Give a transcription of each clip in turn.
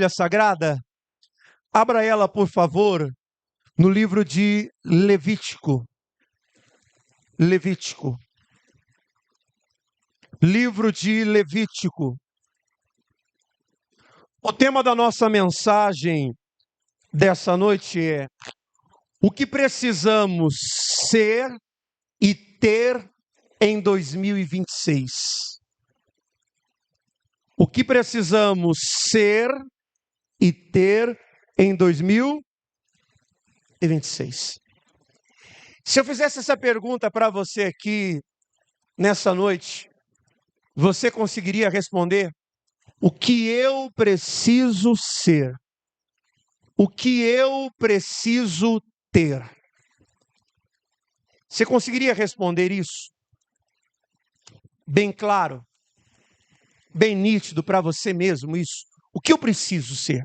Bíblia Sagrada? Abra ela, por favor, no livro de Levítico. Levítico. Livro de Levítico. O tema da nossa mensagem dessa noite é: o que precisamos ser e ter em 2026? O que precisamos ser e ter em 2026? Se eu fizesse essa pergunta para você aqui nessa noite, você conseguiria responder? O que eu preciso ser? O que eu preciso ter? Você conseguiria responder isso? Bem claro, bem nítido para você mesmo isso. O que eu preciso ser?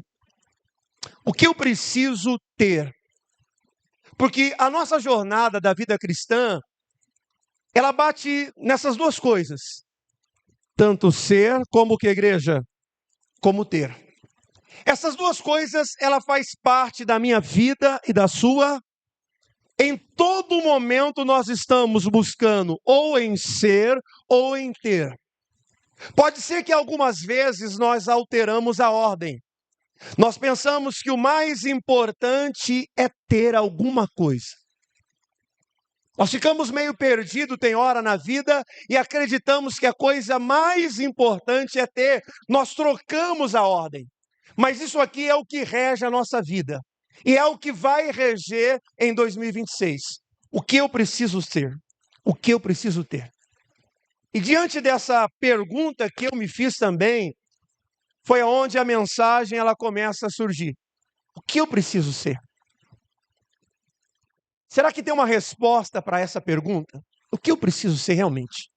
O que eu preciso ter? Porque a nossa jornada da vida cristã, ela bate nessas duas coisas. Tanto ser como que, igreja? Como ter. Essas duas coisas, ela faz parte da minha vida e da sua. Em todo momento nós estamos buscando ou em ser ou em ter. Pode ser que algumas vezes nós alteramos a ordem. Nós pensamos que o mais importante é ter alguma coisa. Nós ficamos meio perdidos, tem hora na vida, e acreditamos que a coisa mais importante é ter. Nós trocamos a ordem. Mas isso aqui é o que rege a nossa vida. E é o que vai reger em 2026. O que eu preciso ser? O que eu preciso ter? E diante dessa pergunta que eu me fiz também, foi onde a mensagem ela começa a surgir. O que eu preciso ser? Será que tem uma resposta para essa pergunta? O que eu preciso ser realmente?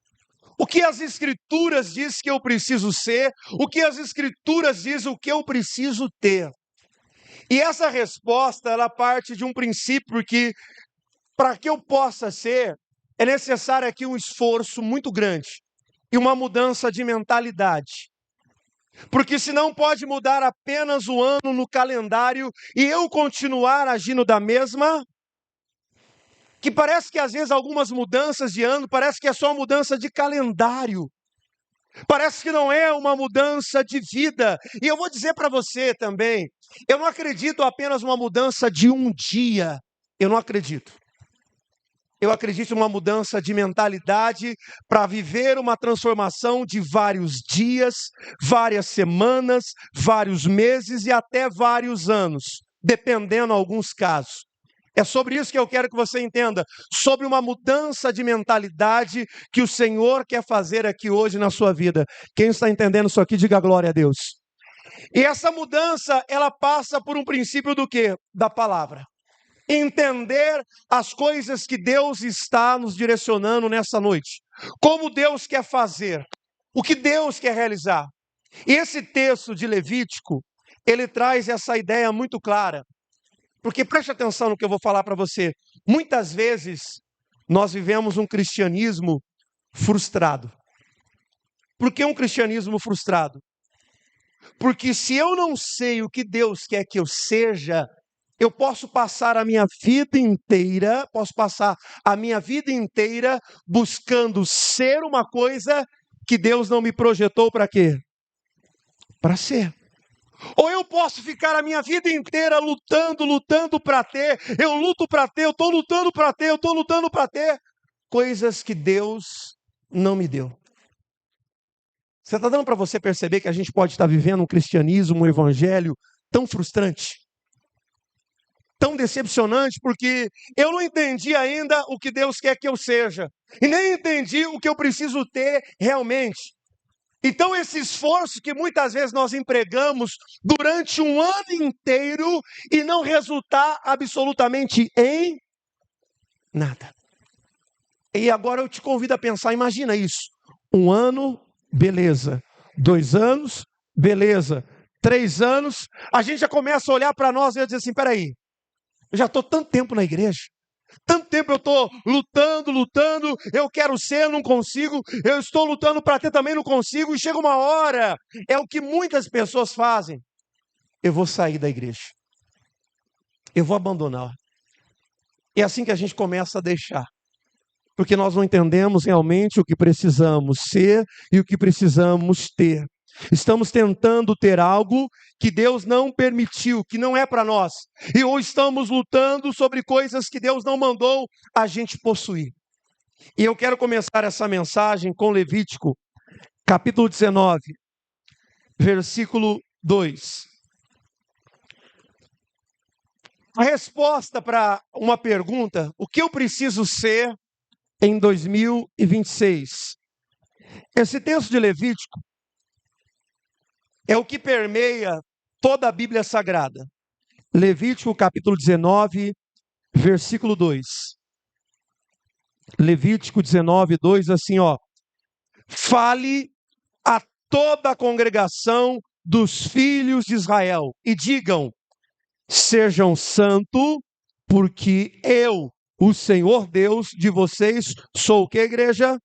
O que as Escrituras diz que eu preciso ser? O que as Escrituras diz o que eu preciso ter? E essa resposta, ela parte de um princípio que, para que eu possa ser, é necessário aqui um esforço muito grande e uma mudança de mentalidade. Porque senão pode mudar apenas o ano no calendário e eu continuar agindo da mesma. Que parece que às vezes algumas mudanças de ano, parece que é só mudança de calendário. Parece que não é uma mudança de vida. E eu vou dizer para você também, eu não acredito apenas uma mudança de um dia. Eu não acredito. Eu acredito em uma mudança de mentalidade para viver uma transformação de vários dias, várias semanas, vários meses e até vários anos, dependendo de alguns casos. É sobre isso que eu quero que você entenda, sobre uma mudança de mentalidade que o Senhor quer fazer aqui hoje na sua vida. Quem está entendendo isso aqui, diga glória a Deus. E essa mudança, ela passa por um princípio do quê? Da palavra. Entender as coisas que Deus está nos direcionando nessa noite. Como Deus quer fazer. O que Deus quer realizar. E esse texto de Levítico, ele traz essa ideia muito clara. Porque preste atenção no que eu vou falar para você. Muitas vezes nós vivemos um cristianismo frustrado. Por que um cristianismo frustrado? Porque se eu não sei o que Deus quer que eu seja, eu posso passar a minha vida inteira, buscando ser uma coisa que Deus não me projetou para quê? Para ser. Ou eu posso ficar a minha vida inteira lutando para ter, eu luto para ter, eu estou lutando para ter, eu estou lutando para ter, coisas que Deus não me deu. Você está dando para você perceber que a gente pode estar vivendo um cristianismo, um evangelho tão frustrante, tão decepcionante, porque eu não entendi ainda o que Deus quer que eu seja, e nem entendi o que eu preciso ter realmente. Então esse esforço que muitas vezes nós empregamos durante um ano inteiro e não resultar absolutamente em nada. E agora eu te convido a pensar, imagina isso. 1 ano, beleza. 2 anos, beleza. 3 anos, a gente já começa a olhar para nós e dizer assim, peraí, eu já estou tanto tempo na igreja. Tanto tempo eu estou lutando, eu quero ser, não consigo, eu estou lutando para ter também, não consigo, e chega uma hora, é o que muitas pessoas fazem. eu vou sair da igreja. Eu vou abandonar. É assim que a gente começa a deixar. Porque nós não entendemos realmente o que precisamos ser e o que precisamos ter. Estamos tentando ter algo que Deus não permitiu, que não é para nós. E ou estamos lutando sobre coisas que Deus não mandou a gente possuir. E eu quero começar essa mensagem com Levítico, capítulo 19, versículo 2. A resposta para uma pergunta, o que eu preciso ser em 2026? Esse texto de Levítico é o que permeia toda a Bíblia Sagrada. Levítico capítulo 19, versículo 2. Levítico 19, 2, assim, ó. Fale a toda a congregação dos filhos de Israel e digam: sejam santos, porque eu, o Senhor Deus de vocês, sou o que, igreja?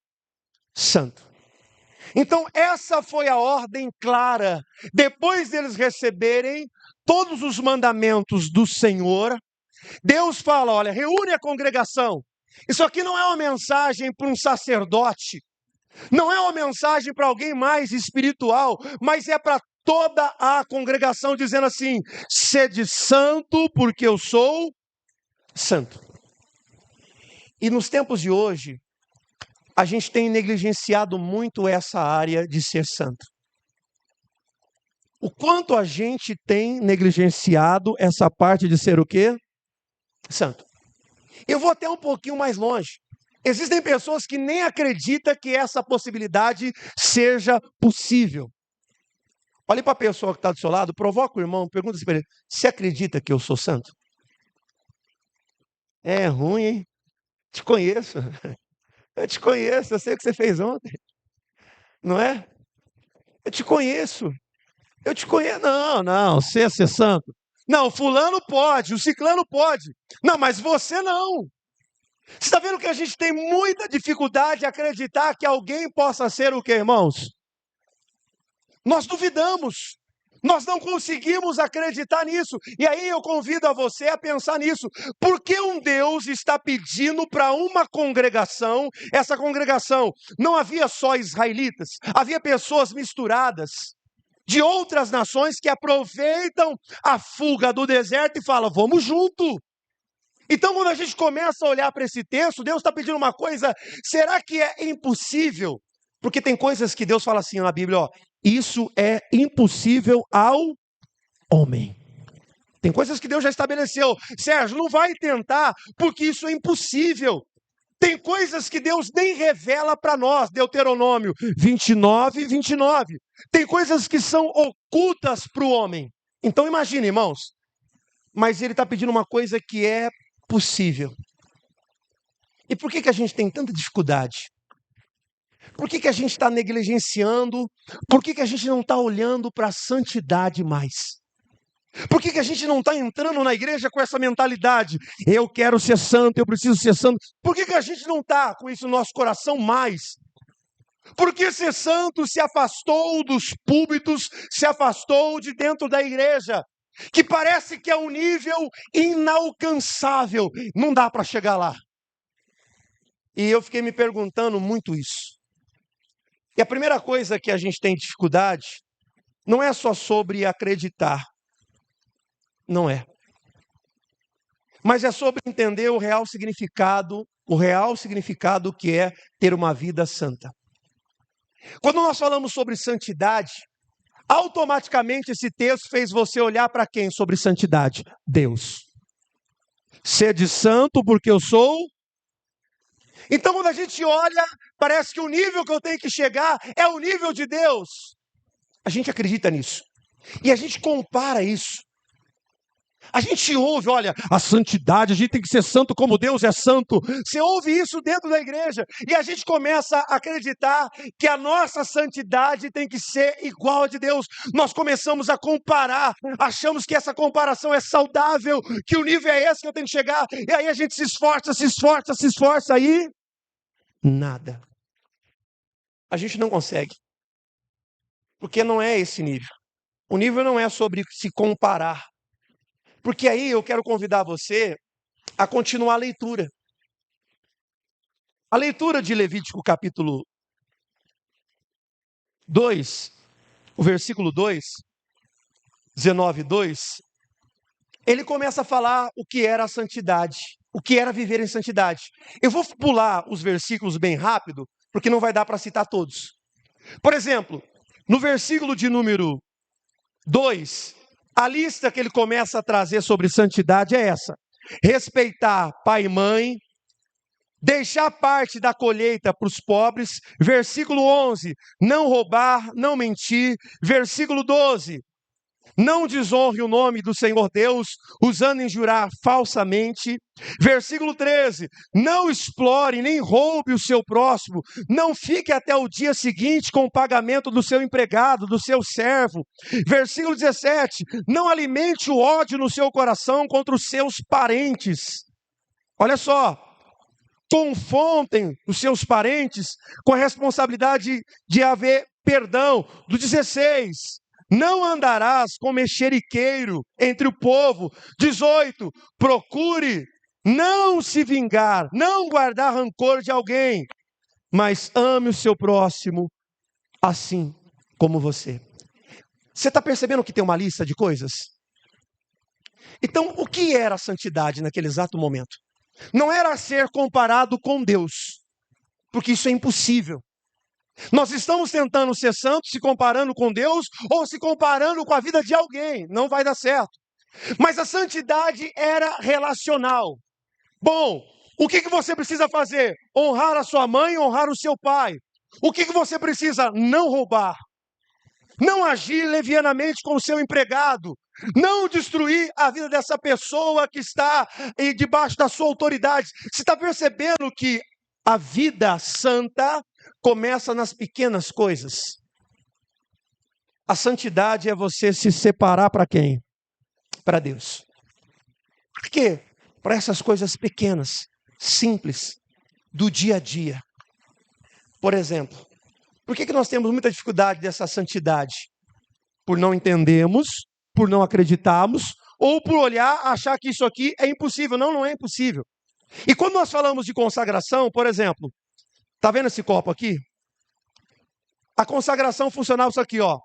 Santo. Então, essa foi a ordem clara. Depois deles receberem todos os mandamentos do Senhor, Deus fala: olha, reúne a congregação. Isso aqui não é uma mensagem para um sacerdote, não é uma mensagem para alguém mais espiritual, mas é para toda a congregação, dizendo assim: sede santo, porque eu sou santo. E nos tempos de hoje, a gente tem negligenciado muito essa área de ser santo. O quanto a gente tem negligenciado essa parte de ser o quê? Santo. Eu vou até um pouquinho mais longe. Existem pessoas que nem acreditam que essa possibilidade seja possível. Olhe para a pessoa que está do seu lado, provoca o irmão, pergunta para ele: você acredita que eu sou santo? É ruim, hein? Te conheço. Eu te conheço, eu sei o que você fez ontem. Não é? Eu te conheço. Eu te conheço. Não, você é ser santo. Não, fulano pode, o ciclano pode. Não, mas você não. Você está vendo que a gente tem muita dificuldade de acreditar que alguém possa ser o quê, irmãos? Nós duvidamos. Nós não conseguimos acreditar nisso. E aí eu convido a você a pensar nisso. Por que um Deus está pedindo para uma congregação? Essa congregação não havia só israelitas, havia pessoas misturadas de outras nações que aproveitam a fuga do deserto e falam: vamos junto. Então, quando a gente começa a olhar para esse texto, Deus está pedindo uma coisa: será que é impossível? Porque tem coisas que Deus fala assim na Bíblia, ó: isso é impossível ao homem. Tem coisas que Deus já estabeleceu. Sérgio, não vai tentar, porque isso é impossível. Tem coisas que Deus nem revela para nós, Deuteronômio 29, 29. Tem coisas que são ocultas para o homem. Então imagine, irmãos, mas ele está pedindo uma coisa que é possível. E por que a gente tem tanta dificuldade? Por que a gente está negligenciando? Por que a gente não está olhando para a santidade mais? Por que a gente não está entrando na igreja com essa mentalidade? Eu quero ser santo, eu preciso ser santo. Por que a gente não está com isso no nosso coração mais? Porque ser santo se afastou dos púlpitos, se afastou de dentro da igreja, que parece que é um nível inalcançável, não dá para chegar lá. E eu fiquei me perguntando muito isso. E a primeira coisa que a gente tem dificuldade não é só sobre acreditar, não é. Mas é sobre entender o real significado que é ter uma vida santa. Quando nós falamos sobre santidade, automaticamente esse texto fez você olhar para quem sobre santidade? Deus. Sede santo porque eu sou. Então quando a gente olha, parece que o nível que eu tenho que chegar é o nível de Deus. A gente acredita nisso. E a gente compara isso. A gente ouve, olha, a santidade, a gente tem que ser santo como Deus é santo. Você ouve isso dentro da igreja e a gente começa a acreditar que a nossa santidade tem que ser igual a de Deus. Nós começamos a comparar, achamos que essa comparação é saudável, que o nível é esse que eu tenho que chegar. E aí a gente se esforça, aí nada. A gente não consegue, porque não é esse nível. O nível não é sobre se comparar. Porque aí eu quero convidar você a continuar a leitura. A leitura de Levítico capítulo 2, o versículo 2, 19:2, ele começa a falar o que era a santidade, o que era viver em santidade. Eu vou pular os versículos bem rápido, porque não vai dar para citar todos. Por exemplo, no versículo de número 2, a lista que ele começa a trazer sobre santidade é essa: respeitar pai e mãe, deixar parte da colheita para os pobres. Versículo 11, não roubar, não mentir. Versículo 12, não desonre o nome do Senhor Deus, usando em jurar falsamente. Versículo 13, não explore nem roube o seu próximo, não fique até o dia seguinte com o pagamento do seu empregado, do seu servo. Versículo 17, não alimente o ódio no seu coração contra os seus parentes. Olha só, confrontem os seus parentes com a responsabilidade de haver perdão. Do 16, não andarás com mexeriqueiro entre o povo. 18, procure não se vingar, não guardar rancor de alguém, mas ame o seu próximo assim como você. Você está percebendo que tem uma lista de coisas? Então, o que era a santidade naquele exato momento? Não era ser comparado com Deus, porque isso é impossível. Nós estamos tentando ser santos, se comparando com Deus, ou se comparando com a vida de alguém. Não vai dar certo. Mas a santidade era relacional. Bom, o que você precisa fazer? Honrar a sua mãe, honrar o seu pai. O que você precisa? Não roubar. Não agir levianamente com o seu empregado. Não destruir a vida dessa pessoa que está debaixo da sua autoridade. Você está percebendo que a vida santa começa nas pequenas coisas? A santidade é você se separar para quem? Para Deus. Por quê? Para essas coisas pequenas, simples, do dia a dia. Por exemplo, por que nós temos muita dificuldade dessa santidade? Por não entendermos, por não acreditarmos, ou por olhar, achar que isso aqui é impossível. Não, não é impossível. E quando nós falamos de consagração, por exemplo, está vendo esse copo aqui? A consagração funcionava isso aqui, ó.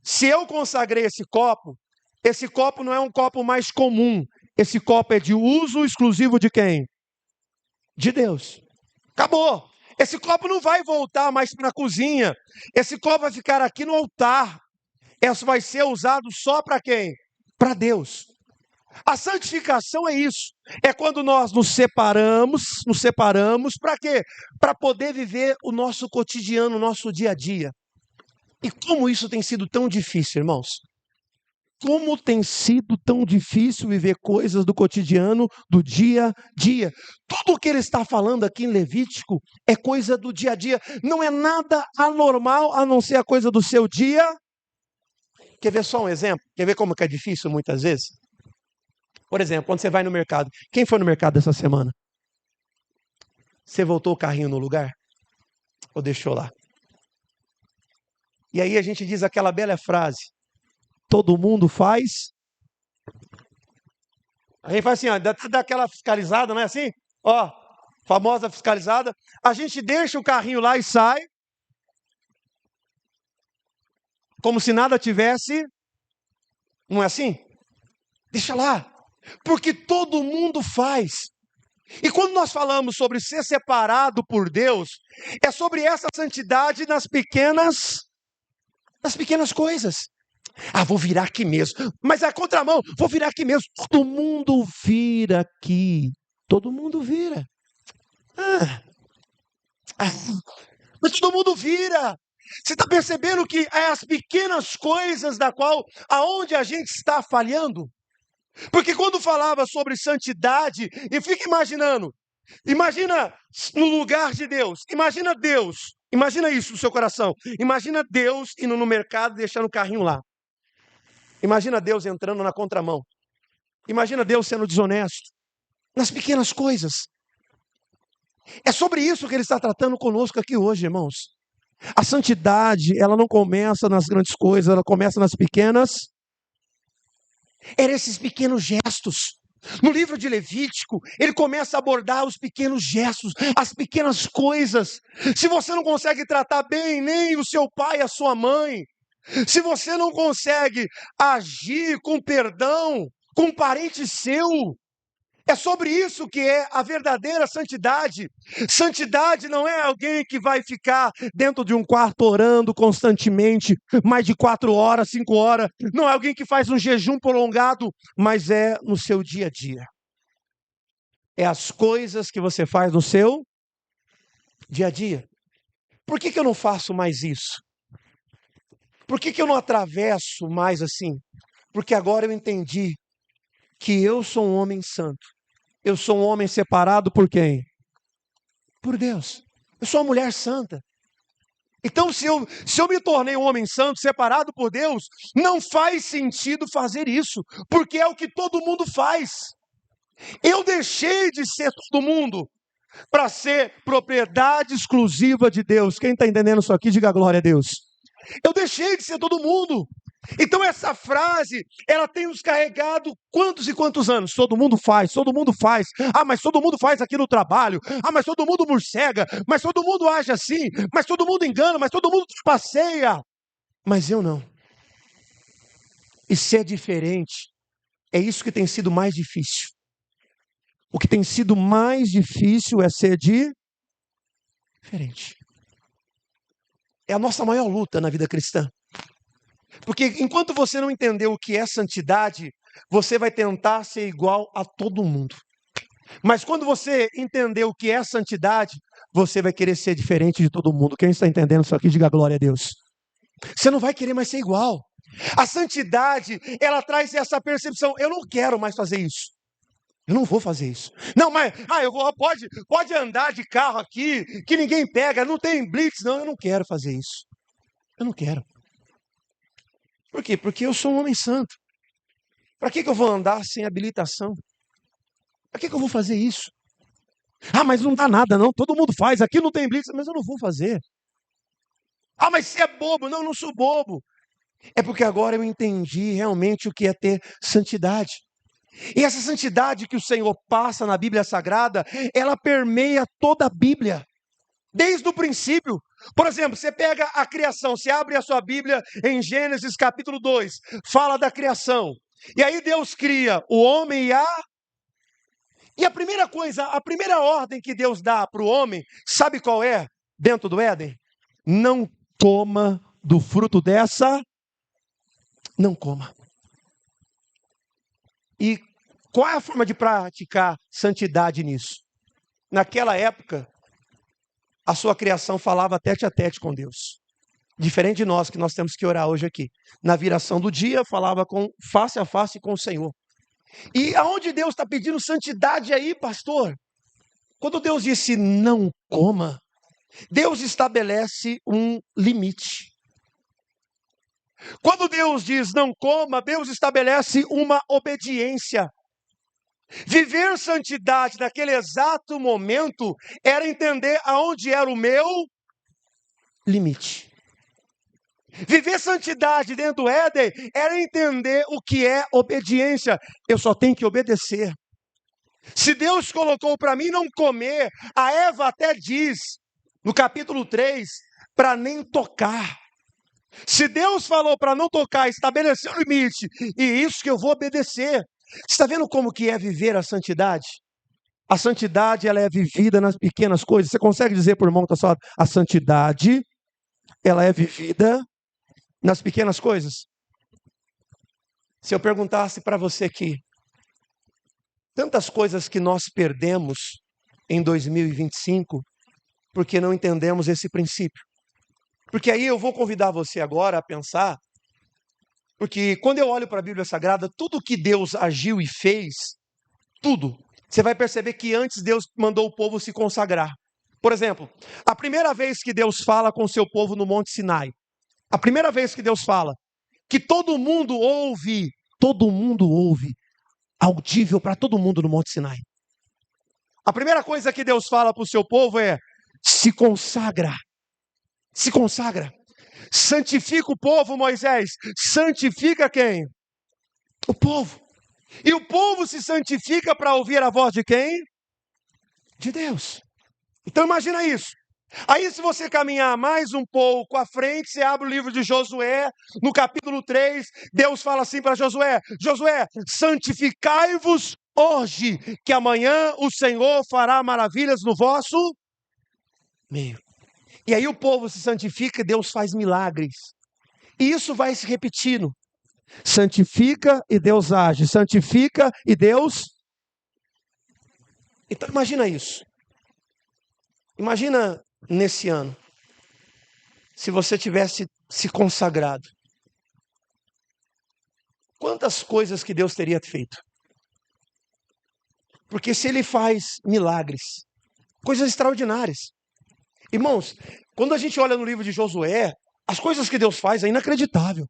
Se eu consagrei esse copo não é um copo mais comum. Esse copo é de uso exclusivo de quem? De Deus. Acabou. Esse copo não vai voltar mais para a cozinha. Esse copo vai ficar aqui no altar. Esse vai ser usado só para quem? Para Deus. A santificação é isso. É quando nós nos separamos para quê? Para poder viver o nosso cotidiano, o nosso dia a dia. E como isso tem sido tão difícil, irmãos? Como tem sido tão difícil viver coisas do cotidiano, do dia a dia. Tudo o que ele está falando aqui em Levítico é coisa do dia a dia. Não é nada anormal a não ser a coisa do seu dia. Quer ver só um exemplo? Quer ver como que é difícil muitas vezes? Por exemplo, quando você vai no mercado. Quem foi no mercado essa semana? Você voltou o carrinho no lugar? Ou deixou lá? E aí a gente diz aquela bela frase: todo mundo faz. A gente faz assim, ó, dá aquela fiscalizada, não é assim? Ó, famosa fiscalizada. A gente deixa o carrinho lá e sai, como se nada tivesse. Não é assim? Deixa lá. Porque todo mundo faz. E quando nós falamos sobre ser separado por Deus, é sobre essa santidade nas pequenas coisas. Ah, vou virar aqui mesmo. Mas é a contramão, vou virar aqui mesmo. Todo mundo vira aqui. Todo mundo vira. Mas todo mundo vira. Você está percebendo que é as pequenas coisas aonde a gente está falhando? Porque quando falava sobre santidade, e fica imaginando, imagina no lugar de Deus, imagina isso no seu coração, imagina Deus indo no mercado e deixando o carrinho lá. Imagina Deus entrando na contramão. Imagina Deus sendo desonesto. Nas pequenas coisas. É sobre isso que ele está tratando conosco aqui hoje, irmãos. A santidade, ela não começa nas grandes coisas, ela começa nas pequenas. Eram esses pequenos gestos. No livro de Levítico, ele começa a abordar os pequenos gestos, as pequenas coisas. Se você não consegue tratar bem nem o seu pai e a sua mãe, se você não consegue agir com perdão com um parente seu, é sobre isso que é a verdadeira santidade. Santidade não é alguém que vai ficar dentro de um quarto orando constantemente, mais de 4 horas, 5 horas. Não é alguém que faz um jejum prolongado, mas é no seu dia a dia. É as coisas que você faz no seu dia a dia. Por que eu não faço mais isso? Por que eu não atravesso mais assim? Porque agora eu entendi que eu sou um homem santo. Eu sou um homem separado por quem? Por Deus. Eu sou uma mulher santa. Então, se eu me tornei um homem santo, separado por Deus, não faz sentido fazer isso, porque é o que todo mundo faz. Eu deixei de ser todo mundo para ser propriedade exclusiva de Deus. Quem está entendendo isso aqui, diga glória a Deus. Eu deixei de ser todo mundo. Então essa frase, ela tem nos carregado quantos e quantos anos? Todo mundo faz, todo mundo faz. Ah, mas todo mundo faz aqui no trabalho. Ah, mas todo mundo morcega. Mas todo mundo age assim. Mas todo mundo engana. Mas todo mundo passeia. Mas eu não. E ser diferente, é isso que tem sido mais difícil. O que tem sido mais difícil é ser diferente. É a nossa maior luta na vida cristã. Porque enquanto você não entender o que é santidade, você vai tentar ser igual a todo mundo. Mas quando você entender o que é santidade, você vai querer ser diferente de todo mundo. Quem está entendendo isso aqui, diga glória a Deus. Você não vai querer mais ser igual. A santidade, ela traz essa percepção, eu não quero mais fazer isso. Eu não vou fazer isso. Não, mas pode andar de carro aqui, que ninguém pega, não tem blitz. Não, eu não quero fazer isso. Eu não quero. Por quê? Porque eu sou um homem santo. Para que eu vou andar sem habilitação? Para que eu vou fazer isso? Ah, mas não dá nada não, todo mundo faz, aqui não tem blitz, mas eu não vou fazer. Ah, mas você é bobo. Não, eu não sou bobo. É porque agora eu entendi realmente o que é ter santidade. E essa santidade que o Senhor passa na Bíblia Sagrada, ela permeia toda a Bíblia, desde o princípio. Por exemplo, você pega a criação, você abre a sua Bíblia em Gênesis capítulo 2, fala da criação. E aí Deus cria o homem e a primeira coisa, a primeira ordem que Deus dá para o homem, sabe qual é? Dentro do Éden? Não coma do fruto dessa, não coma. E qual é a forma de praticar santidade nisso? Naquela época, a sua criação falava tete a tete com Deus. Diferente de nós, que nós temos que orar hoje aqui. Na viração do dia, falava face a face com o Senhor. E aonde Deus está pedindo santidade aí, pastor? Quando Deus disse não coma, Deus estabelece um limite. Quando Deus diz não coma, Deus estabelece uma obediência. Viver santidade naquele exato momento era entender aonde era o meu limite. Viver santidade dentro do Éden era entender o que é obediência. Eu só tenho que obedecer. Se Deus colocou para mim não comer, a Eva até diz, no capítulo 3, para nem tocar. Se Deus falou para não tocar, estabeleceu o limite, e isso que eu vou obedecer. Você está vendo como que é viver a santidade? A santidade, ela é vivida nas pequenas coisas. Você consegue dizer por irmão que está só, a santidade, ela é vivida nas pequenas coisas? Se eu perguntasse para você aqui, tantas coisas que nós perdemos em 2025, porque não entendemos esse princípio. Porque aí eu vou convidar você agora a pensar, porque quando eu olho para a Bíblia Sagrada, tudo que Deus agiu e fez, tudo, você vai perceber que antes Deus mandou o povo se consagrar. Por exemplo, a primeira vez que Deus fala com o seu povo no Monte Sinai, a primeira vez que Deus fala, que todo mundo ouve, audível para todo mundo no Monte Sinai. A primeira coisa que Deus fala para o seu povo é, se consagra. Se consagra. Santifica o povo, Moisés. Santifica quem? O povo. E o povo se santifica para ouvir a voz de quem? De Deus. Então imagina isso. Aí se você caminhar mais um pouco à frente, você abre o livro de Josué, no capítulo 3, Deus fala assim para Josué: Josué, santificai-vos hoje, que amanhã o Senhor fará maravilhas no vosso meio. E aí o povo se santifica e Deus faz milagres. E isso vai se repetindo. Santifica e Deus age. Santifica e Deus... Então imagina isso. Imagina nesse ano, se você tivesse se consagrado. Quantas coisas que Deus teria feito? Porque se Ele faz milagres, coisas extraordinárias. Irmãos, quando a gente olha no livro de Josué, as coisas que Deus faz é inacreditável.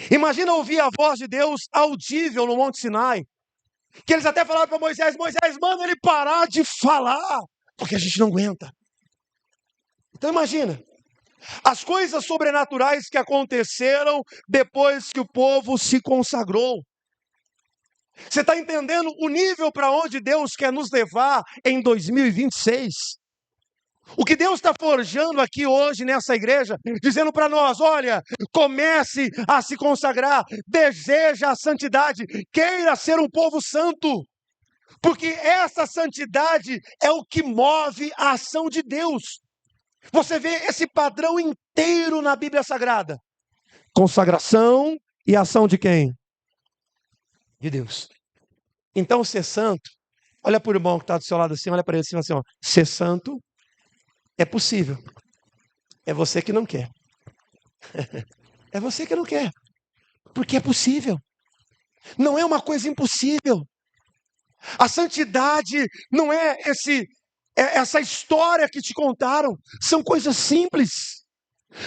Imagina ouvir a voz de Deus audível no Monte Sinai. Que eles até falaram para Moisés: Moisés, manda ele parar de falar, porque a gente não aguenta. Então imagina, as coisas sobrenaturais que aconteceram depois que o povo se consagrou. Você está entendendo o nível para onde Deus quer nos levar em 2026? O que Deus está forjando aqui hoje nessa igreja, dizendo para nós: olha, comece a se consagrar, deseja a santidade, queira ser um povo santo, porque essa santidade é o que move a ação de Deus. Você vê esse padrão inteiro na Bíblia Sagrada: consagração e ação de quem? De Deus. Então ser santo, olha para o irmão que está do seu lado assim, olha para ele assim, ó, ser santo é possível. É você que não quer. É você que não quer. Porque é possível. Não é uma coisa impossível. A santidade não é essa história que te contaram. São coisas simples.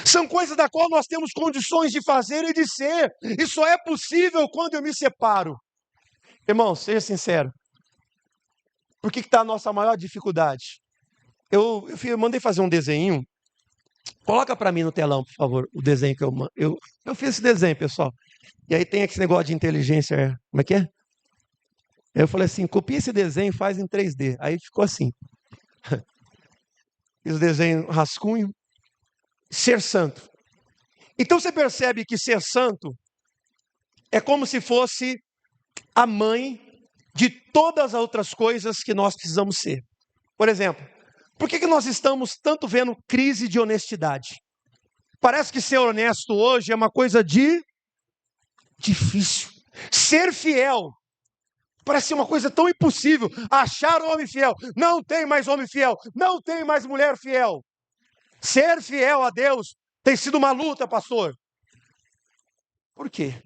São coisas da qual nós temos condições de fazer e de ser. E só é possível quando eu me separo. Irmão, seja sincero. Por que está a nossa maior dificuldade? Eu mandei fazer um desenho. Coloca para mim no telão, por favor, o desenho que eu fiz esse desenho, pessoal. E aí tem esse negócio de inteligência, como é que é? Eu falei assim, copia esse desenho e faz em 3D. Aí ficou assim. Fiz o desenho rascunho. Ser santo. Então você percebe que ser santo é como se fosse a mãe de todas as outras coisas que nós precisamos ser. Por exemplo, por que nós estamos tanto vendo crise de honestidade? Parece que ser honesto hoje é uma coisa difícil. Ser fiel parece ser uma coisa tão impossível. Achar homem fiel. Não tem mais homem fiel. Não tem mais mulher fiel. Ser fiel a Deus tem sido uma luta, pastor. Por quê?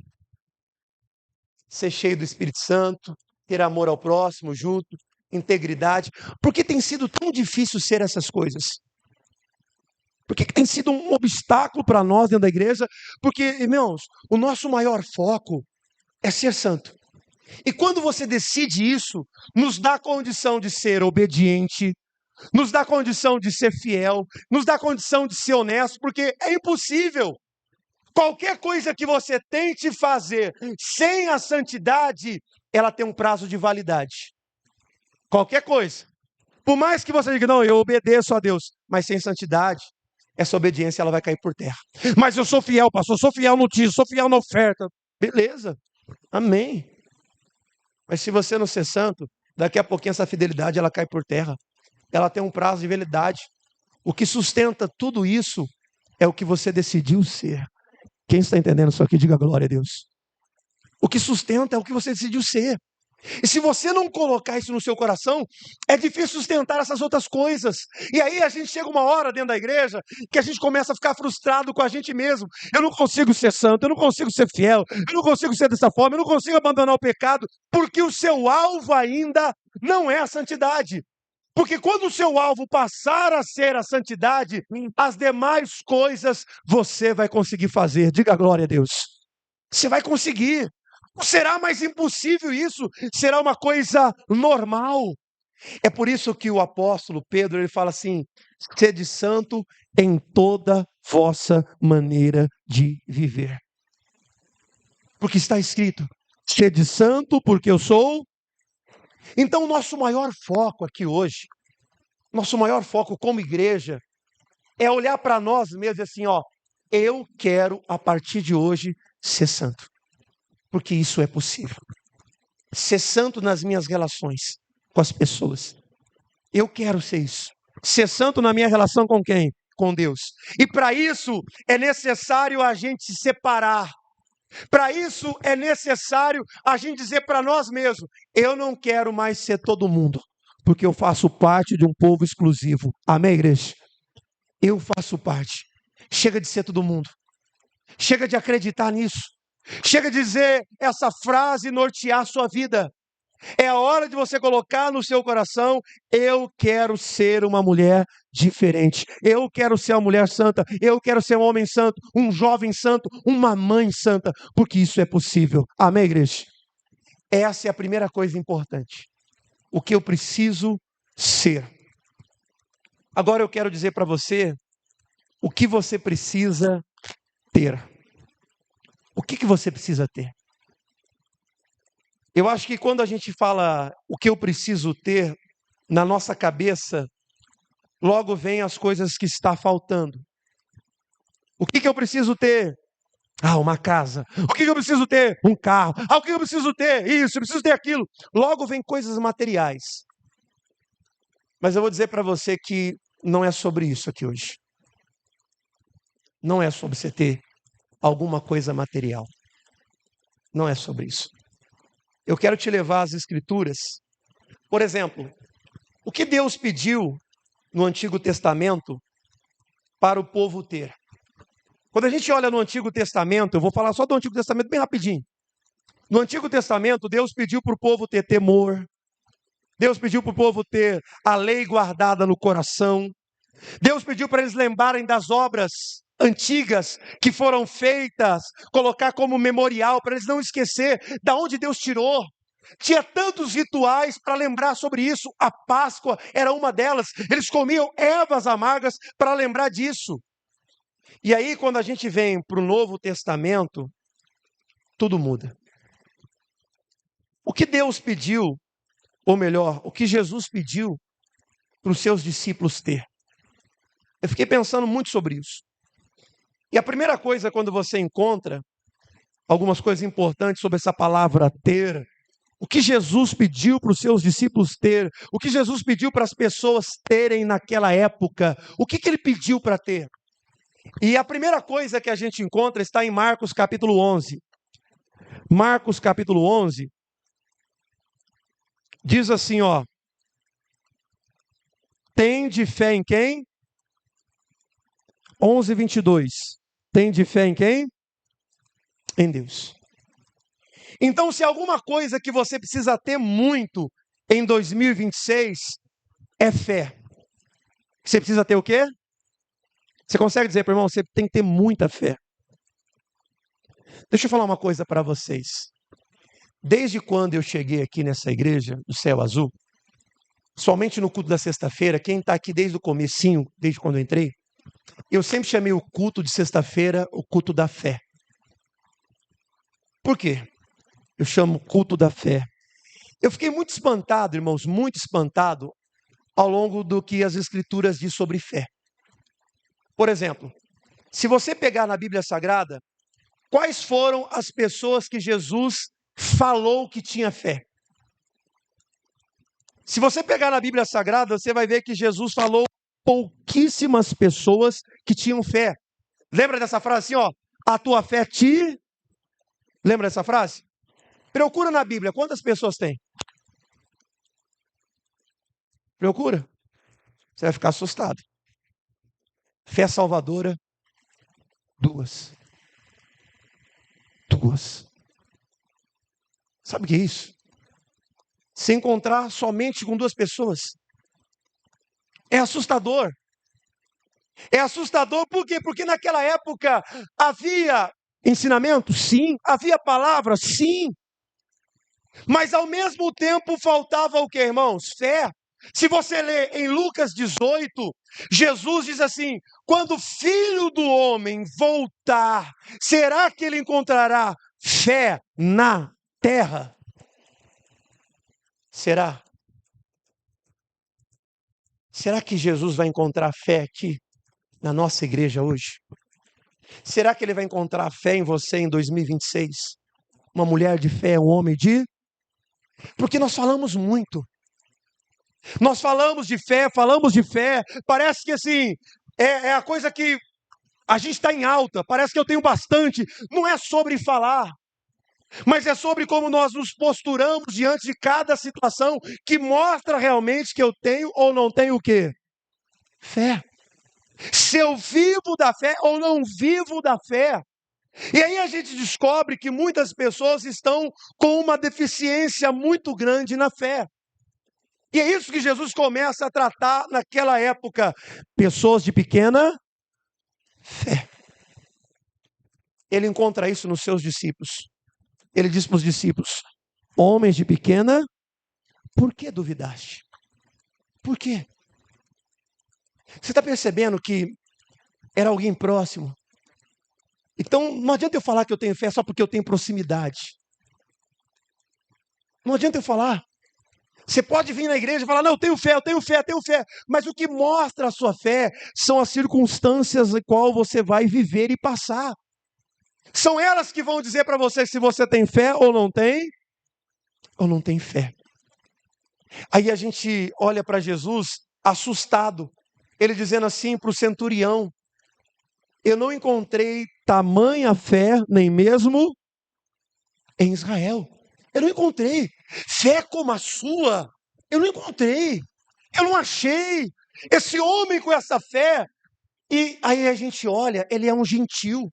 Ser cheio do Espírito Santo, ter amor ao próximo junto, integridade. Por que tem sido tão difícil ser essas coisas? Por que tem sido um obstáculo para nós dentro da igreja? Porque, irmãos, o nosso maior foco é ser santo. E quando você decide isso, nos dá condição de ser obediente, nos dá condição de ser fiel, nos dá condição de ser honesto, porque é impossível. Qualquer coisa que você tente fazer sem a santidade, ela tem um prazo de validade. Qualquer coisa. Por mais que você diga, não, eu obedeço a Deus, mas sem santidade, essa obediência ela vai cair por terra. Mas eu sou fiel, pastor, eu sou fiel no dízimo, sou fiel na oferta. Beleza, amém. Mas se você não ser santo, daqui a pouquinho essa fidelidade ela cai por terra. Ela tem um prazo de validade. O que sustenta tudo isso é o que você decidiu ser. Quem está entendendo isso aqui, diga glória a Deus. O que sustenta é o que você decidiu ser. E se você não colocar isso no seu coração, é difícil sustentar essas outras coisas. E aí a gente chega uma hora dentro da igreja que a gente começa a ficar frustrado com a gente mesmo. Eu não consigo ser santo, eu não consigo ser fiel, eu não consigo ser dessa forma, eu não consigo abandonar o pecado, porque o seu alvo ainda não é a santidade. Porque quando o seu alvo passar a ser a santidade, as demais coisas você vai conseguir fazer. Diga glória a Deus. Você vai conseguir. Não será mais impossível isso. Será uma coisa normal. É por isso que o apóstolo Pedro, ele fala assim: sede santo em toda vossa maneira de viver. Porque está escrito: sede santo porque eu sou. Então, o nosso maior foco aqui hoje, nosso maior foco como igreja, é olhar para nós mesmos e assim, ó, eu quero a partir de hoje ser santo. Porque isso é possível. Ser santo nas minhas relações com as pessoas. Eu quero ser isso. Ser santo na minha relação com quem? Com Deus. E para isso é necessário a gente se separar. Para isso é necessário a gente dizer para nós mesmos: eu não quero mais ser todo mundo, porque eu faço parte de um povo exclusivo. Amém, igreja? Eu faço parte. Chega de ser todo mundo. Chega de acreditar nisso. Chega de dizer essa frase nortear a sua vida. É a hora de você colocar no seu coração: eu quero ser uma mulher diferente. Eu quero ser uma mulher santa. Eu quero ser um homem santo, um jovem santo, uma mãe santa, porque isso é possível. Amém, igreja? Essa é a primeira coisa importante. O que eu preciso ser. Agora eu quero dizer para você o que você precisa ter. O que você precisa ter? Eu acho que quando a gente fala o que eu preciso ter, na nossa cabeça, logo vem as coisas que está faltando. O que eu preciso ter? Uma casa. O que eu preciso ter? Um carro. O que eu preciso ter? Isso, eu preciso ter aquilo. Logo vem coisas materiais. Mas eu vou dizer para você que não é sobre isso aqui hoje. Não é sobre você ter alguma coisa material. Não é sobre isso. Eu quero te levar às Escrituras. Por exemplo, o que Deus pediu no Antigo Testamento para o povo ter? Quando a gente olha no Antigo Testamento, eu vou falar só do Antigo Testamento bem rapidinho. No Antigo Testamento, Deus pediu para o povo ter temor. Deus pediu para o povo ter a lei guardada no coração. Deus pediu para eles lembrarem das obras antigas que foram feitas, colocar como memorial, para eles não esquecer da onde Deus tirou. Tinha tantos rituais para lembrar sobre isso. A Páscoa era uma delas. Eles comiam ervas amargas para lembrar disso. E aí, quando a gente vem para o Novo Testamento, tudo muda. O que Deus pediu, ou melhor, o que Jesus pediu para os seus discípulos ter? Eu fiquei pensando muito sobre isso. E a primeira coisa, quando você encontra algumas coisas importantes sobre essa palavra ter, o que Jesus pediu para os seus discípulos ter, o que Jesus pediu para as pessoas terem naquela época, o que ele pediu para ter? E a primeira coisa que a gente encontra está em Marcos capítulo 11. Marcos capítulo 11 diz assim, ó: tende fé em quem? 11:22. Tende fé em quem? Em Deus. Então, se alguma coisa que você precisa ter muito em 2026 é fé. Você precisa ter o quê? Você consegue dizer para o irmão, você tem que ter muita fé. Deixa eu falar uma coisa para vocês. Desde quando eu cheguei aqui nessa igreja do Céu Azul, somente no culto da sexta-feira, quem está aqui desde o comecinho, desde quando eu entrei, eu sempre chamei o culto de sexta-feira o culto da fé. Por quê? Eu chamo culto da fé. Eu fiquei muito espantado, irmãos, muito espantado ao longo do que as Escrituras dizem sobre fé. Por exemplo, se você pegar na Bíblia Sagrada, quais foram as pessoas que Jesus falou que tinha fé? Se você pegar na Bíblia Sagrada, você vai ver que Jesus falou pouquíssimas pessoas que tinham fé. Lembra dessa frase assim, ó? A tua fé te... Lembra dessa frase? Procura na Bíblia, quantas pessoas tem? Procura. Você vai ficar assustado. Fé salvadora, 2. 2. Sabe o que é isso? Se encontrar somente com 2 pessoas. É assustador. É assustador por quê? Porque naquela época havia ensinamento? Sim. Havia palavra? Sim. Mas ao mesmo tempo faltava o que, irmãos? Fé. Se você ler em Lucas 18, Jesus diz assim: quando o Filho do Homem voltar, será que ele encontrará fé na terra? Será? Será que Jesus vai encontrar fé aqui na nossa igreja hoje? Será que ele vai encontrar fé em você em 2026? Uma mulher de fé, um homem de... Porque nós falamos muito. Nós falamos de fé, parece que assim, é a coisa que a gente está em alta, parece que eu tenho bastante. Não é sobre falar, mas é sobre como nós nos posturamos diante de cada situação que mostra realmente que eu tenho ou não tenho o quê? Fé. Se eu vivo da fé ou não vivo da fé. E aí a gente descobre que muitas pessoas estão com uma deficiência muito grande na fé. E é isso que Jesus começa a tratar naquela época. Pessoas de pequena fé. Ele encontra isso nos seus discípulos. Ele diz para os discípulos: homens de pequena, por que duvidaste? Por quê? Você está percebendo que era alguém próximo? Então não adianta eu falar que eu tenho fé só porque eu tenho proximidade. Não adianta eu falar. Você pode vir na igreja e falar: não, eu tenho fé. Mas o que mostra a sua fé são as circunstâncias em qual você vai viver e passar. São elas que vão dizer para você se você tem fé ou não tem fé. Aí a gente olha para Jesus assustado. Ele dizendo assim para o centurião: eu não encontrei tamanha fé nem mesmo em Israel. Eu não encontrei fé como a sua. Eu não encontrei. Eu não achei esse homem com essa fé. E aí a gente olha, ele é um gentil.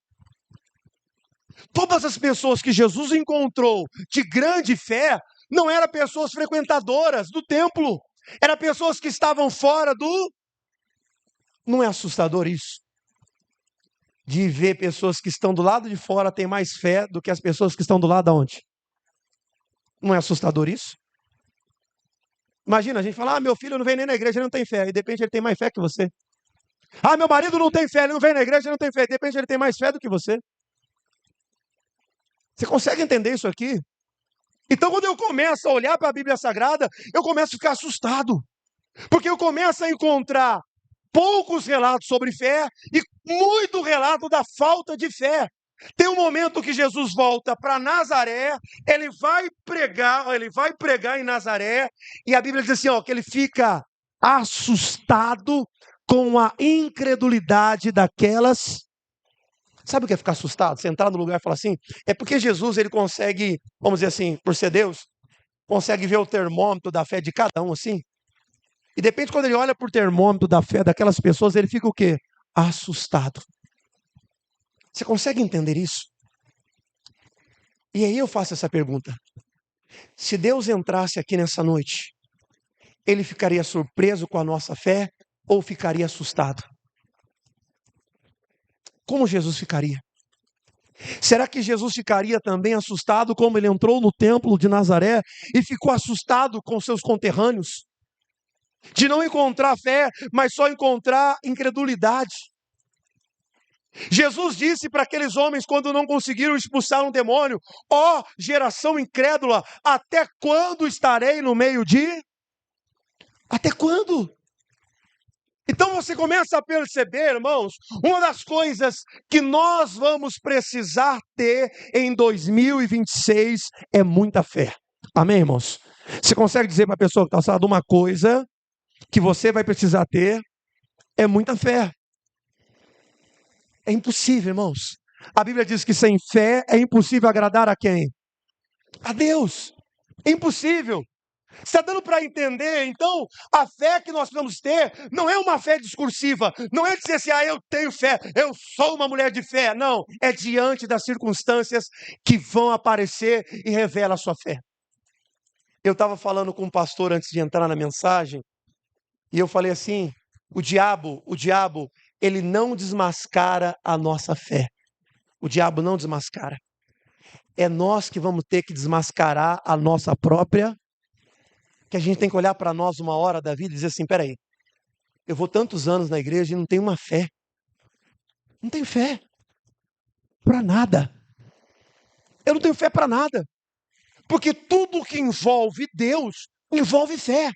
Todas as pessoas que Jesus encontrou de grande fé não eram pessoas frequentadoras do templo. Eram pessoas que estavam fora do... Não é assustador isso? De ver pessoas que estão do lado de fora têm mais fé do que as pessoas que estão do lado de onde? Não é assustador isso? Imagina, a gente fala: meu filho não vem nem na igreja, ele não tem fé. E de repente ele tem mais fé que você. Meu marido não tem fé, ele não vem na igreja, ele não tem fé. De repente ele tem mais fé do que você. Você consegue entender isso aqui? Então quando eu começo a olhar para a Bíblia Sagrada, eu começo a ficar assustado. Porque eu começo a encontrar poucos relatos sobre fé e muito relato da falta de fé. Tem um momento que Jesus volta para Nazaré, ele vai pregar em Nazaré, e a Bíblia diz assim, que ele fica assustado com a incredulidade daquelas. Sabe o que é ficar assustado? Você entrar no lugar e falar assim, é porque Jesus, ele consegue, vamos dizer assim, por ser Deus, consegue ver o termômetro da fé de cada um assim. E de repente, quando ele olha para o termômetro da fé daquelas pessoas, ele fica o quê? Assustado. Você consegue entender isso? E aí eu faço essa pergunta. Se Deus entrasse aqui nessa noite, ele ficaria surpreso com a nossa fé ou ficaria assustado? Como Jesus ficaria? Será que Jesus ficaria também assustado como ele entrou no templo de Nazaré e ficou assustado com seus conterrâneos? De não encontrar fé, mas só encontrar incredulidade. Jesus disse para aqueles homens quando não conseguiram expulsar um demônio: ó geração incrédula, até quando estarei no meio de... Até quando? Então você começa a perceber, irmãos, uma das coisas que nós vamos precisar ter em 2026 é muita fé. Amém, irmãos? Você consegue dizer para a pessoa que está falando uma coisa que você vai precisar ter? É muita fé. É impossível, irmãos. A Bíblia diz que sem fé é impossível agradar a quem? A Deus. É impossível. Está dando para entender? Então, a fé que nós precisamos ter não é uma fé discursiva, não é dizer assim, eu tenho fé, eu sou uma mulher de fé. Não, é diante das circunstâncias que vão aparecer e revela a sua fé. Eu estava falando com um pastor antes de entrar na mensagem, e eu falei assim, o diabo, ele não desmascara a nossa fé. O diabo não desmascara. É nós que vamos ter que desmascarar a nossa própria. que a gente tem que olhar para nós uma hora da vida e dizer assim, peraí, eu vou tantos anos na igreja e não tenho uma fé. Não tenho fé para nada. Eu não tenho fé para nada. Porque tudo que envolve Deus, envolve fé.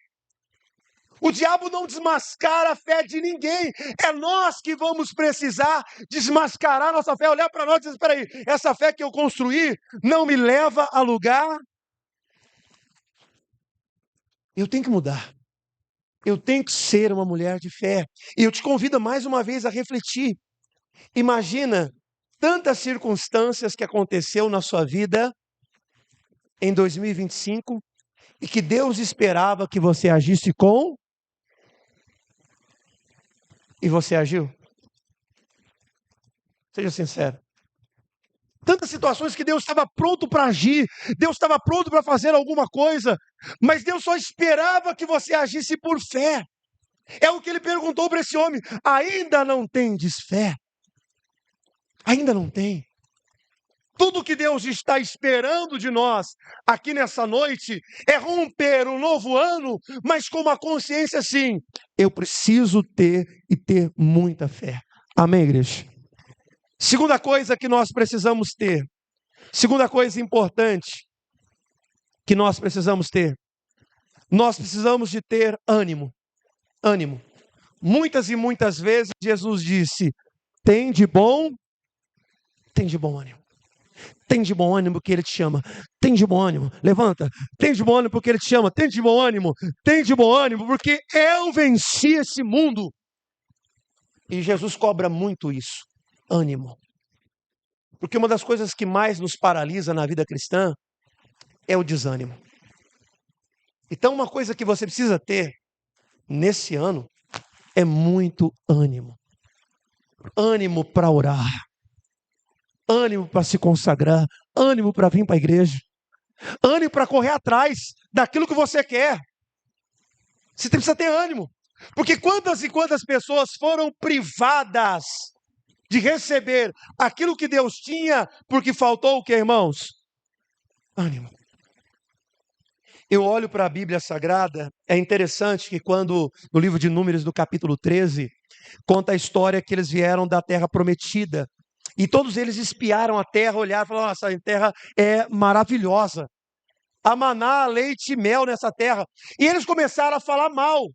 O diabo não desmascara a fé de ninguém. É nós que vamos precisar desmascarar nossa fé. Olhar para nós e dizer, espera aí, essa fé que eu construí não me leva a lugar. Eu tenho que mudar. Eu tenho que ser uma mulher de fé. E eu te convido mais uma vez a refletir. Imagina tantas circunstâncias que aconteceu na sua vida em 2025 e que Deus esperava que você agisse com, e você agiu. Seja sincero. Tantas situações que Deus estava pronto para agir, Deus estava pronto para fazer alguma coisa, mas Deus só esperava que você agisse por fé. É o que ele perguntou para esse homem: ainda não tendes fé? Ainda não tem? Tudo que Deus está esperando de nós aqui nessa noite é romper um novo ano, mas com uma consciência assim: eu preciso ter e ter muita fé. Amém, igreja? Segunda coisa que nós precisamos ter, segunda coisa importante que nós precisamos ter de ter ânimo. Ânimo. Muitas e muitas vezes Jesus disse: tem de bom ânimo. Tem de bom ânimo porque Ele te chama. Tem de bom ânimo. Levanta. Tem de bom ânimo porque Ele te chama. Tem de bom ânimo. Tem de bom ânimo porque eu venci esse mundo. E Jesus cobra muito isso. Ânimo. Porque uma das coisas que mais nos paralisa na vida cristã é o desânimo. Então, uma coisa que você precisa ter nesse ano é muito ânimo. Ânimo para orar. Ânimo para se consagrar. Ânimo para vir para a igreja. Ânimo para correr atrás daquilo que você quer. Você precisa ter ânimo. Porque quantas e quantas pessoas foram privadas de receber aquilo que Deus tinha, porque faltou o que, irmãos? Ânimo. Eu olho para a Bíblia Sagrada, é interessante que quando, no livro de Números, do capítulo 13, conta a história que eles vieram da terra prometida. E todos eles espiaram a terra, olharam e falaram: nossa, a terra é maravilhosa. Há maná, leite e mel nessa terra. E eles começaram a falar mal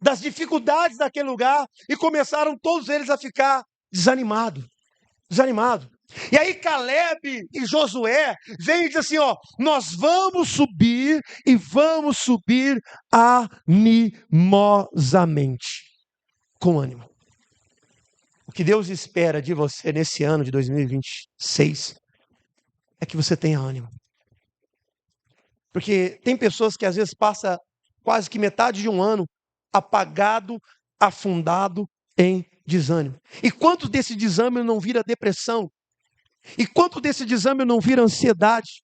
das dificuldades daquele lugar e começaram todos eles a ficar desanimados. E aí Caleb e Josué vêm e dizem assim, ó, nós vamos subir e vamos subir animosamente, com ânimo. O que Deus espera de você nesse ano de 2026 é que você tenha ânimo. Porque tem pessoas que às vezes passam quase que metade de um ano apagado, afundado em desânimo. E quanto desse desânimo não vira depressão? E quanto desse desânimo não vira ansiedade?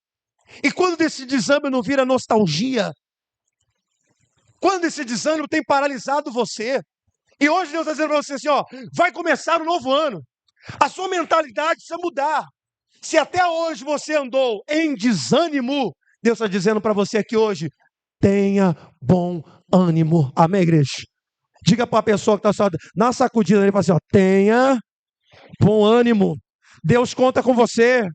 E quanto desse desânimo não vira nostalgia? Quando esse desânimo tem paralisado você? E hoje Deus está dizendo para você assim, ó, vai começar um novo ano. A sua mentalidade precisa mudar. Se até hoje você andou em desânimo, Deus está dizendo para você aqui hoje, tenha bom ânimo. Amém, igreja? Diga para a pessoa que está só na sacudida, ele fala assim, ó, tenha bom ânimo. Deus conta com você.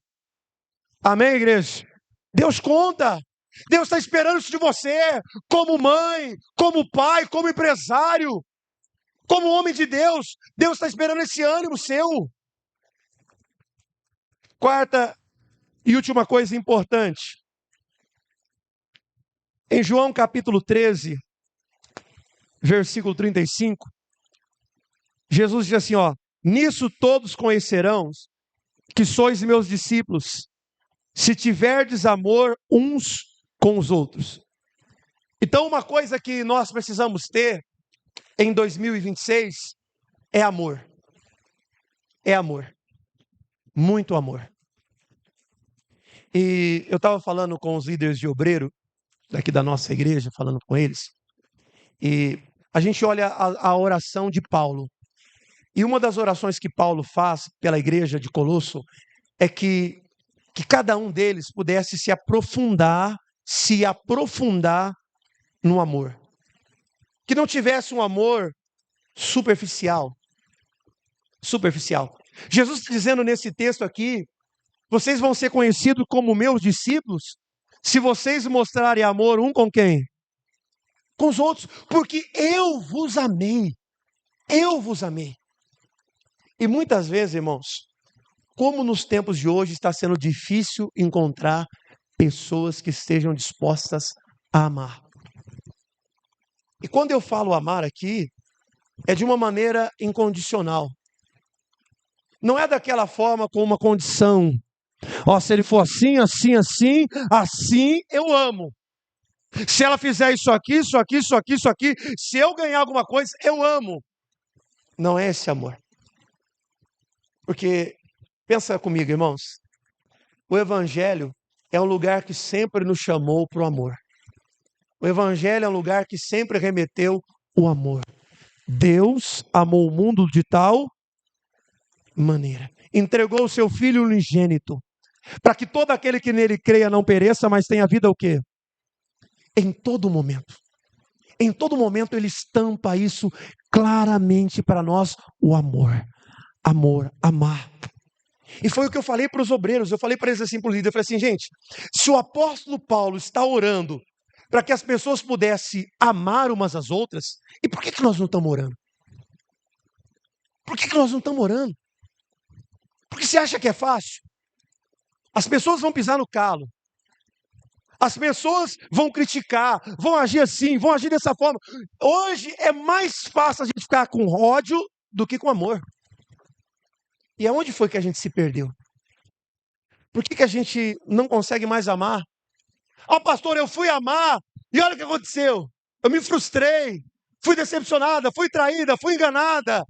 Amém, igreja? Deus conta. Deus está esperando isso de você, como mãe, como pai, como empresário, como homem de Deus. Deus está esperando esse ânimo seu. Quarta e última coisa importante. Em João capítulo 13, versículo 35, Jesus diz assim, ó, nisso todos conhecerão que sois meus discípulos, se tiverdes amor uns com os outros. Então, uma coisa que nós precisamos ter em 2026 é amor. É amor. Muito amor. E eu estava falando com os líderes de obreiro daqui da nossa igreja, falando com eles, e a gente olha a oração de Paulo. E uma das orações que Paulo faz pela igreja de Colosso é que cada um deles pudesse se aprofundar no amor. Que não tivesse um amor superficial. Superficial. Jesus está dizendo nesse texto aqui: vocês vão ser conhecidos como meus discípulos se vocês mostrarem amor um com quem? Com os outros, porque eu vos amei. Eu vos amei. E muitas vezes, irmãos, como nos tempos de hoje está sendo difícil encontrar pessoas que estejam dispostas a amar. E quando eu falo amar aqui, é de uma maneira incondicional. Não é daquela forma com uma condição. Ó, se ele for assim, assim, assim, assim eu amo. Se ela fizer isso aqui, isso aqui, isso aqui, isso aqui, se eu ganhar alguma coisa, eu amo. Não é esse amor. Porque, pensa comigo, irmãos, o Evangelho é um lugar que sempre nos chamou para o amor. O Evangelho é um lugar que sempre remeteu o amor. Deus amou o mundo de tal maneira. Entregou o seu Filho unigênito, para que todo aquele que nele creia não pereça, mas tenha vida o quê? Em todo momento. Em todo momento ele estampa isso claramente para nós, o amor. Amor, amar. E foi o que eu falei para os obreiros, eu falei para eles assim, para o líder, eu falei assim, gente, se o apóstolo Paulo está orando para que as pessoas pudessem amar umas às outras, e por que nós não estamos orando? Por que nós não estamos orando? Porque você acha que é fácil? As pessoas vão pisar no calo. As pessoas vão criticar, vão agir assim, vão agir dessa forma. Hoje é mais fácil a gente ficar com ódio do que com amor. E aonde foi que a gente se perdeu? Por que a gente não consegue mais amar? Ah, pastor, eu fui amar e olha o que aconteceu. Eu me frustrei, fui decepcionada, fui traída, fui enganada.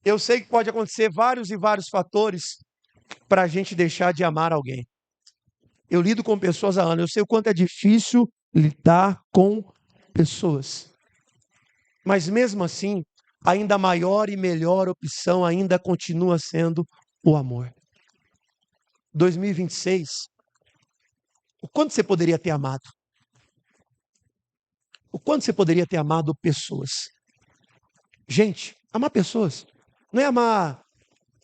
Eu sei que pode acontecer vários e vários fatores para a gente deixar de amar alguém. Eu lido com pessoas há anos, eu sei o quanto é difícil lidar com pessoas. Mas mesmo assim, ainda a maior e melhor opção ainda continua sendo o amor. 2026, o quanto você poderia ter amado? O quanto você poderia ter amado pessoas? Gente, amar pessoas. Não é amar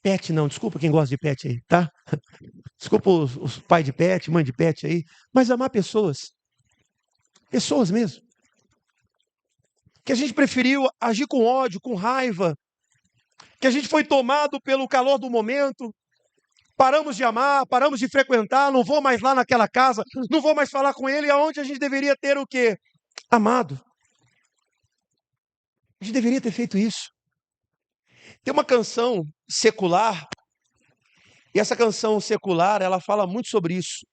pet, não. Desculpa quem gosta de pet aí, tá? Desculpa os pais de pet, mãe de pet aí. Mas amar pessoas. Pessoas mesmo. Que a gente preferiu agir com ódio, com raiva. Que a gente foi tomado pelo calor do momento. Paramos de amar, paramos de frequentar, não vou mais lá naquela casa, não vou mais falar com ele, aonde a gente deveria ter o quê? Amado. A gente deveria ter feito isso. Tem uma canção secular, e essa canção secular, ela fala muito sobre isso.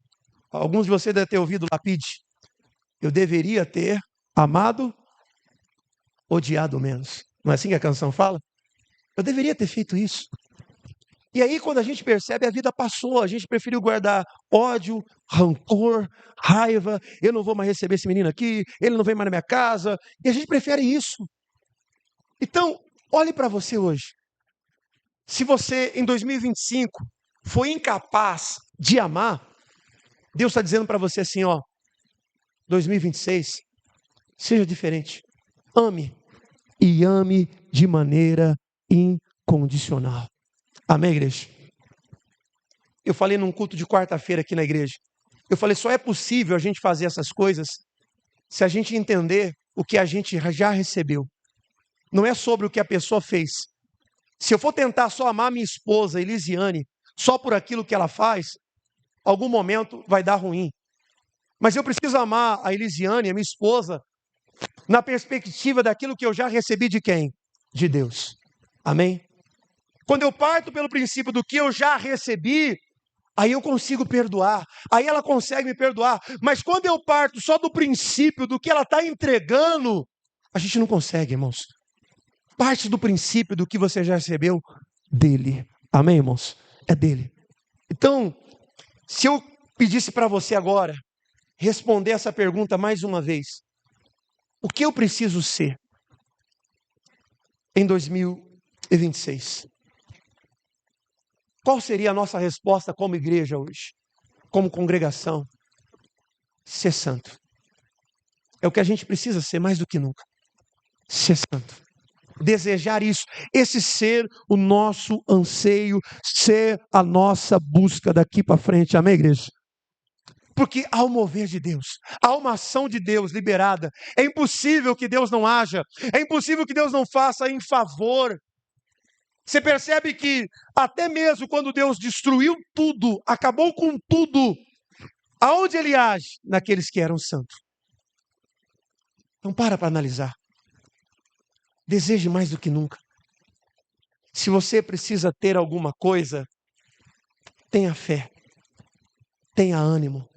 Alguns de vocês devem ter ouvido Lapide. Eu deveria ter amado, odiado menos. Não é assim que a canção fala? Eu deveria ter feito isso. E aí, quando a gente percebe, a vida passou, a gente preferiu guardar ódio, rancor, raiva, eu não vou mais receber esse menino aqui, ele não vem mais na minha casa, e a gente prefere isso. Então, olhe para você hoje. Se você, em 2025, foi incapaz de amar, Deus está dizendo para você assim, ó, 2026, seja diferente. Ame, e ame de maneira incondicional. Amém, igreja? Eu falei num culto de quarta-feira aqui na igreja. Eu falei, só é possível a gente fazer essas coisas se a gente entender o que a gente já recebeu. Não é sobre o que a pessoa fez. Se eu for tentar só amar minha esposa, Elisiane, só por aquilo que ela faz, algum momento vai dar ruim. Mas eu preciso amar a Elisiane, a minha esposa, na perspectiva daquilo que eu já recebi de quem? De Deus. Amém? Quando eu parto pelo princípio do que eu já recebi, aí eu consigo perdoar, aí ela consegue me perdoar. Mas quando eu parto só do princípio do que ela está entregando, a gente não consegue, irmãos. Parte do princípio do que você já recebeu dele. Amém, irmãos? É dele. Então, se eu pedisse para você agora responder essa pergunta mais uma vez, o que eu preciso ser em 2026? Qual seria a nossa resposta como igreja hoje? Como congregação? Ser santo. É o que a gente precisa ser mais do que nunca. Ser santo. Desejar isso. Esse ser o nosso anseio, ser a nossa busca daqui para frente. Amém, igreja? Porque há o mover de Deus, há uma ação de Deus liberada. É impossível que Deus não haja, é impossível que Deus não faça em favor. Você percebe que até mesmo quando Deus destruiu tudo, acabou com tudo, aonde Ele age? Naqueles que eram santos. Então para analisar. Deseje mais do que nunca. Se você precisa ter alguma coisa, tenha fé, tenha ânimo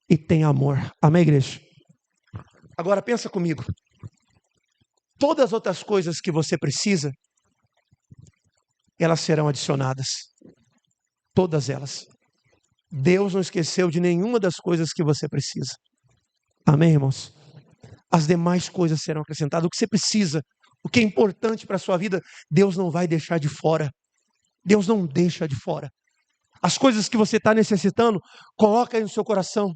e tenha amor. Amém, igreja? Agora pensa comigo. Todas as outras coisas que você precisa, elas serão adicionadas. Todas elas. Deus não esqueceu de nenhuma das coisas que você precisa. Amém, irmãos? As demais coisas serão acrescentadas. O que você precisa, o que é importante para a sua vida, Deus não vai deixar de fora. Deus não deixa de fora. As coisas que você está necessitando, coloca aí no seu coração.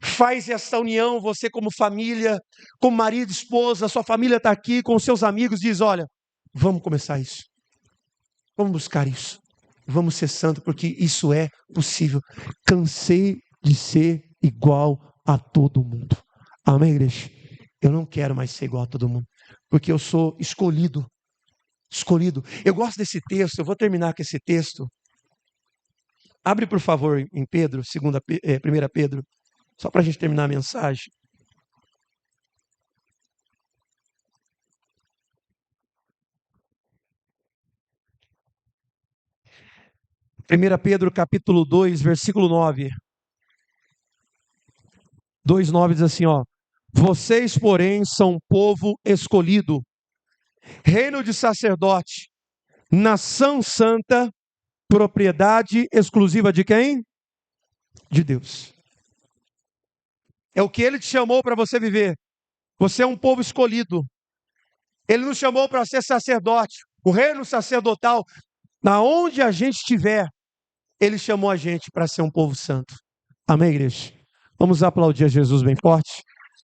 Faz essa união, você como família, como marido, esposa, sua família está aqui com seus amigos, diz, olha, vamos começar isso. Vamos buscar isso. Vamos ser santo, porque isso é possível. Cansei de ser igual a todo mundo. Amém, igreja? Eu não quero mais ser igual a todo mundo, porque eu sou escolhido. Escolhido. Eu gosto desse texto, eu vou terminar com esse texto. Abre, por favor, em Pedro, 1 Pedro, só para a gente terminar a mensagem. Primeira Pedro, capítulo 2, versículo 9. 2:9 diz assim, ó. Vocês, porém, são povo escolhido, reino de sacerdote, nação santa, propriedade exclusiva de quem? De Deus. É o que Ele te chamou para você viver. Você é um povo escolhido. Ele nos chamou para ser sacerdote, o reino sacerdotal. Na onde a gente estiver, Ele chamou a gente para ser um povo santo. Amém, igreja? Vamos aplaudir a Jesus bem forte.